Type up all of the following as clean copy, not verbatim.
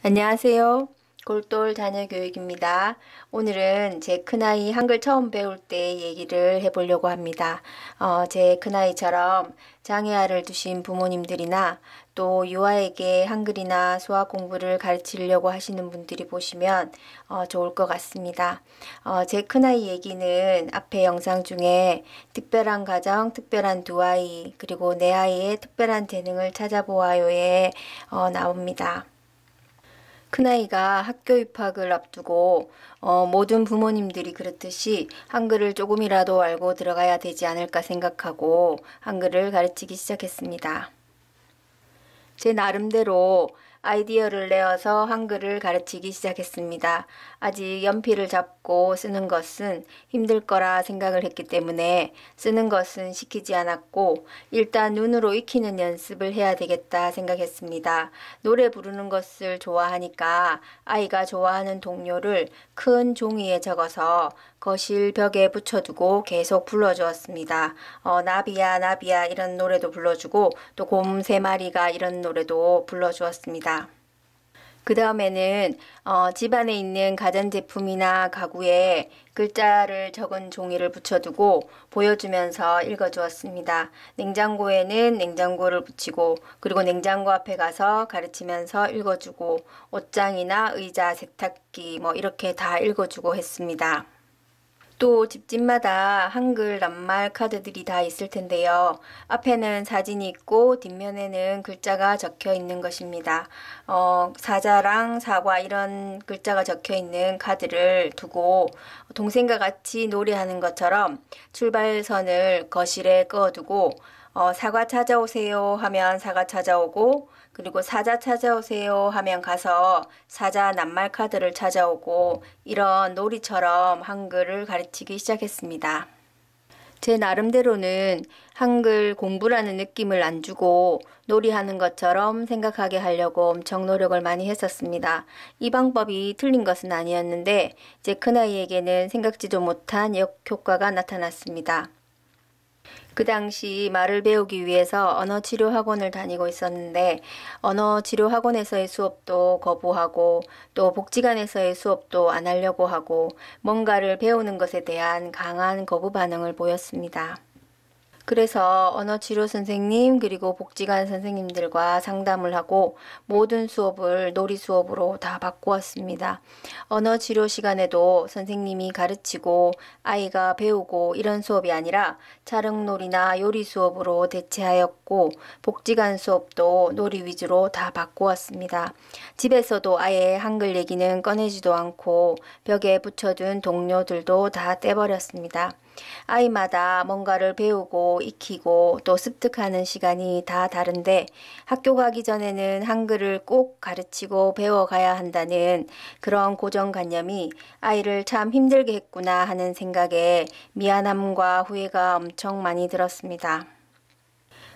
안녕하세요. 골똘 자녀교육입니다. 오늘은 제 큰아이 한글 처음 배울 때 얘기를 해보려고 합니다. 제 큰아이처럼 장애아를 두신 부모님들이나 또 유아에게 한글이나 수학 공부를 가르치려고 하시는 분들이 보시면 좋을 것 같습니다. 제 큰아이 얘기는 앞에 영상 중에 특별한 가정, 특별한 두 아이, 그리고 내 아이의 특별한 재능을 찾아보아요에 나옵니다. 큰아이가 학교 입학을 앞두고 모든 부모님들이 그렇듯이 한글을 조금이라도 알고 들어가야 되지 않을까 생각하고 한글을 가르치기 시작했습니다. 제 나름대로 아이디어를 내어서 한글을 가르치기 시작했습니다. 아직 연필을 잡고 쓰는 것은 힘들 거라 생각을 했기 때문에 쓰는 것은 시키지 않았고 일단 눈으로 익히는 연습을 해야 되겠다 생각했습니다. 노래 부르는 것을 좋아하니까 아이가 좋아하는 동요를 큰 종이에 적어서 거실 벽에 붙여두고 계속 불러주었습니다. 나비야 나비야 이런 노래도 불러주고 또 곰 세 마리가 이런 노래도 불러주었습니다. 그 다음에는 집안에 있는 가전제품이나 가구에 글자를 적은 종이를 붙여두고 보여주면서 읽어주었습니다. 냉장고에는 냉장고를 붙이고 그리고 냉장고 앞에 가서 가르치면서 읽어주고 옷장이나 의자, 세탁기 이렇게 다 읽어주고 했습니다. 또 집집마다 한글 낱말 카드들이 다 있을 텐데요. 앞에는 사진이 있고 뒷면에는 글자가 적혀 있는 것입니다. 사자랑 사과 이런 글자가 적혀 있는 카드를 두고 동생과 같이 노래하는 것처럼 출발선을 거실에 그어두고 사과 찾아오세요 하면 사과 찾아오고 그리고 사자 찾아오세요 하면 가서 사자 낱말 카드를 찾아오고 이런 놀이처럼 한글을 가르치기 시작했습니다. 제 나름대로는 한글 공부라는 느낌을 안 주고 놀이하는 것처럼 생각하게 하려고 엄청 노력을 많이 했었습니다. 이 방법이 틀린 것은 아니었는데 제 큰아이에게는 생각지도 못한 역효과가 나타났습니다. 그 당시 말을 배우기 위해서 언어치료학원을 다니고 있었는데 언어치료학원에서의 수업도 거부하고 또 복지관에서의 수업도 안 하려고 하고 뭔가를 배우는 것에 대한 강한 거부 반응을 보였습니다. 그래서 언어치료 선생님 그리고 복지관 선생님들과 상담을 하고 모든 수업을 놀이 수업으로 다 바꾸었습니다. 언어치료 시간에도 선생님이 가르치고 아이가 배우고 이런 수업이 아니라 자릉놀이나 요리 수업으로 대체하였고 복지관 수업도 놀이 위주로 다 바꾸었습니다. 집에서도 아예 한글 얘기는 꺼내지도 않고 벽에 붙여둔 동료들도 다 떼버렸습니다. 아이마다 뭔가를 배우고 익히고 또 습득하는 시간이 다 다른데 학교 가기 전에는 한글을 꼭 가르치고 배워가야 한다는 그런 고정관념이 아이를 참 힘들게 했구나 하는 생각에 미안함과 후회가 엄청 많이 들었습니다.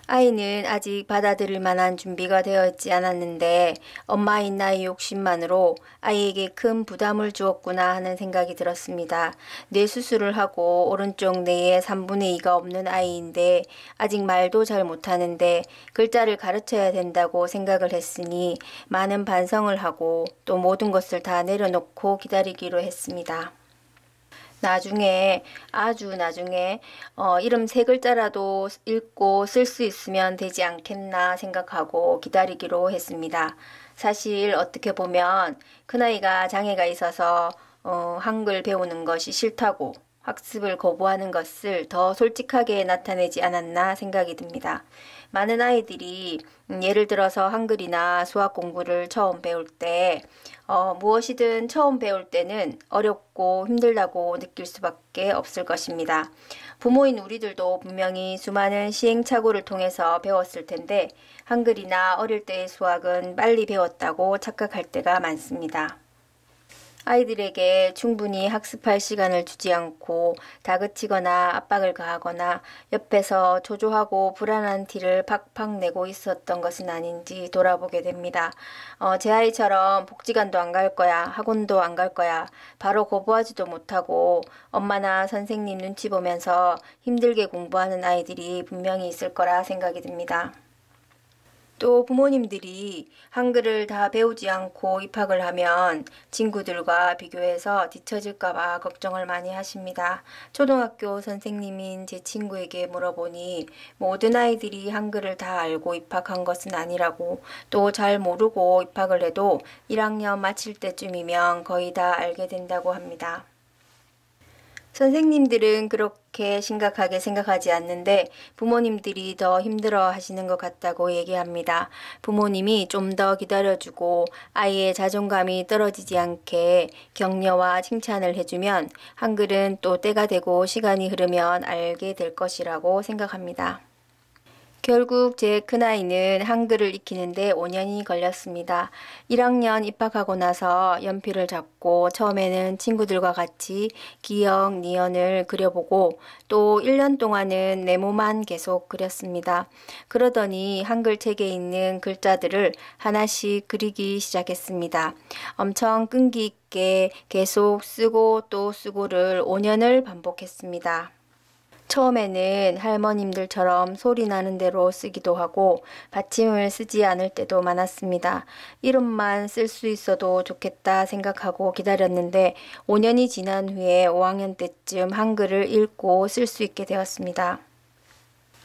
아이는 아직 받아들일 만한 준비가 되어 있지 않았는데 엄마인 나의 욕심만으로 아이에게 큰 부담을 주었구나 하는 생각이 들었습니다. 뇌 수술을 하고 오른쪽 뇌에 3분의 2가 없는 아이인데 아직 말도 잘 못하는데 글자를 가르쳐야 된다고 생각을 했으니 많은 반성을 하고 또 모든 것을 다 내려놓고 기다리기로 했습니다. 나중에 아주 나중에 이름 세 글자라도 읽고 쓸 수 있으면 되지 않겠나 생각하고 기다리기로 했습니다. 사실 어떻게 보면 큰아이가 장애가 있어서 한글 배우는 것이 싫다고 학습을 거부하는 것을 더 솔직하게 나타내지 않았나 생각이 듭니다. 많은 아이들이 예를 들어서 한글이나 수학 공부를 처음 배울 때 무엇이든 처음 배울 때는 어렵고 힘들다고 느낄 수밖에 없을 것입니다. 부모인 우리들도 분명히 수많은 시행착오를 통해서 배웠을 텐데 한글이나 어릴 때의 수학은 빨리 배웠다고 착각할 때가 많습니다. 아이들에게 충분히 학습할 시간을 주지 않고 다그치거나 압박을 가하거나 옆에서 조조하고 불안한 티를 팍팍 내고 있었던 것은 아닌지 돌아보게 됩니다. 제 아이처럼 복지관도 안 갈 거야, 학원도 안 갈 거야, 바로 거부하지도 못하고 엄마나 선생님 눈치 보면서 힘들게 공부하는 아이들이 분명히 있을 거라 생각이 듭니다. 또 부모님들이 한글을 다 배우지 않고 입학을 하면 친구들과 비교해서 뒤처질까봐 걱정을 많이 하십니다. 초등학교 선생님인 제 친구에게 물어보니 모든 아이들이 한글을 다 알고 입학한 것은 아니라고, 또 잘 모르고 입학을 해도 1학년 마칠 때쯤이면 거의 다 알게 된다고 합니다. 선생님들은 그렇게 심각하게 생각하지 않는데 부모님들이 더 힘들어 하시는 것 같다고 얘기합니다. 부모님이 좀 더 기다려주고 아이의 자존감이 떨어지지 않게 격려와 칭찬을 해주면 한글은 또 때가 되고 시간이 흐르면 알게 될 것이라고 생각합니다. 결국 제 큰아이는 한글을 익히는데 5년이 걸렸습니다. 1학년 입학하고 나서 연필을 잡고 처음에는 친구들과 같이 기역, 니은을 그려보고 또 1년 동안은 네모만 계속 그렸습니다. 그러더니 한글 책에 있는 글자들을 하나씩 그리기 시작했습니다. 엄청 끈기 있게 계속 쓰고 또 쓰고를 5년을 반복했습니다. 처음에는 할머님들처럼 소리 나는 대로 쓰기도 하고 받침을 쓰지 않을 때도 많았습니다. 이름만 쓸 수 있어도 좋겠다 생각하고 기다렸는데 5년이 지난 후에 5학년 때쯤 한글을 읽고 쓸 수 있게 되었습니다.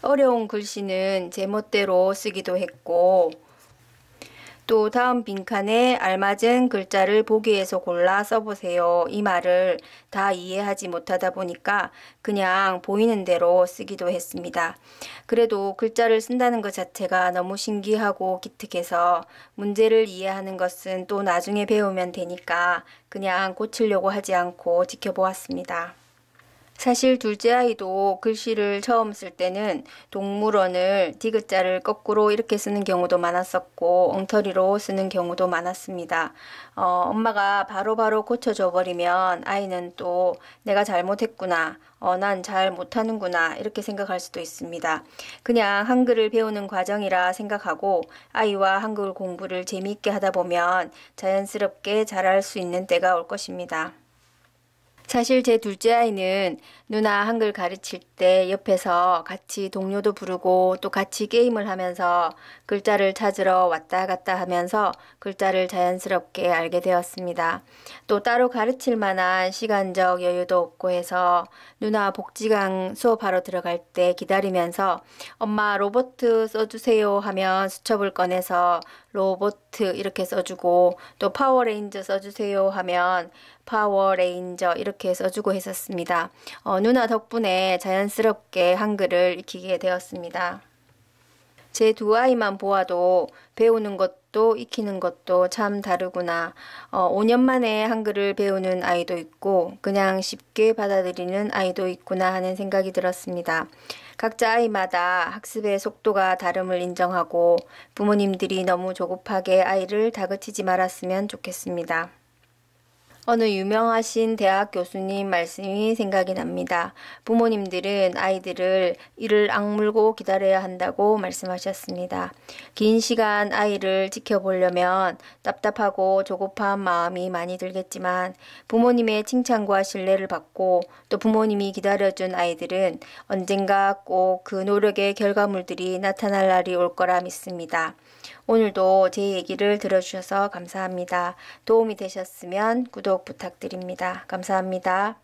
어려운 글씨는 제멋대로 쓰기도 했고 또 다음 빈칸에 알맞은 글자를 보기에서 골라 써보세요. 이 말을 다 이해하지 못하다 보니까 그냥 보이는 대로 쓰기도 했습니다. 그래도 글자를 쓴다는 것 자체가 너무 신기하고 기특해서 문제를 이해하는 것은 또 나중에 배우면 되니까 그냥 고치려고 하지 않고 지켜보았습니다. 사실 둘째 아이도 글씨를 처음 쓸 때는 동물원을 디귿자를 거꾸로 이렇게 쓰는 경우도 많았었고 엉터리로 쓰는 경우도 많았습니다. 엄마가 바로바로 고쳐줘 버리면 아이는 또 내가 잘못했구나, 난 잘 못하는구나 이렇게 생각할 수도 있습니다. 그냥 한글을 배우는 과정이라 생각하고 아이와 한글 공부를 재미있게 하다 보면 자연스럽게 잘할 수 있는 때가 올 것입니다. 사실 제 둘째 아이는 누나 한글 가르칠 때 옆에서 같이 동요도 부르고 또 같이 게임을 하면서 글자를 찾으러 왔다 갔다 하면서 글자를 자연스럽게 알게 되었습니다. 또 따로 가르칠 만한 시간적 여유도 없고 해서 누나 복지강 수업하러 들어갈 때 기다리면서 엄마 로보트 써주세요 하면 수첩을 꺼내서 로보트 이렇게 써주고 또 파워레인저 써주세요 하면 파워레인저 이렇게 써주고 했었습니다. 누나 덕분에 자연스럽게 한글을 익히게 되었습니다. 제 두 아이만 보아도 배우는 것도 익히는 것도 참 다르구나. 5년 만에 한글을 배우는 아이도 있고 그냥 쉽게 받아들이는 아이도 있구나 하는 생각이 들었습니다. 각자 아이마다 학습의 속도가 다름을 인정하고 부모님들이 너무 조급하게 아이를 다그치지 말았으면 좋겠습니다. 어느 유명하신 대학 교수님 말씀이 생각이 납니다. 부모님들은 아이들을 이를 악물고 기다려야 한다고 말씀하셨습니다. 긴 시간 아이를 지켜보려면 답답하고 조급한 마음이 많이 들겠지만 부모님의 칭찬과 신뢰를 받고 또 부모님이 기다려준 아이들은 언젠가 꼭 그 노력의 결과물들이 나타날 날이 올 거라 믿습니다. 오늘도 제 얘기를 들어주셔서 감사합니다. 도움이 되셨으면 구독 부탁드립니다. 감사합니다.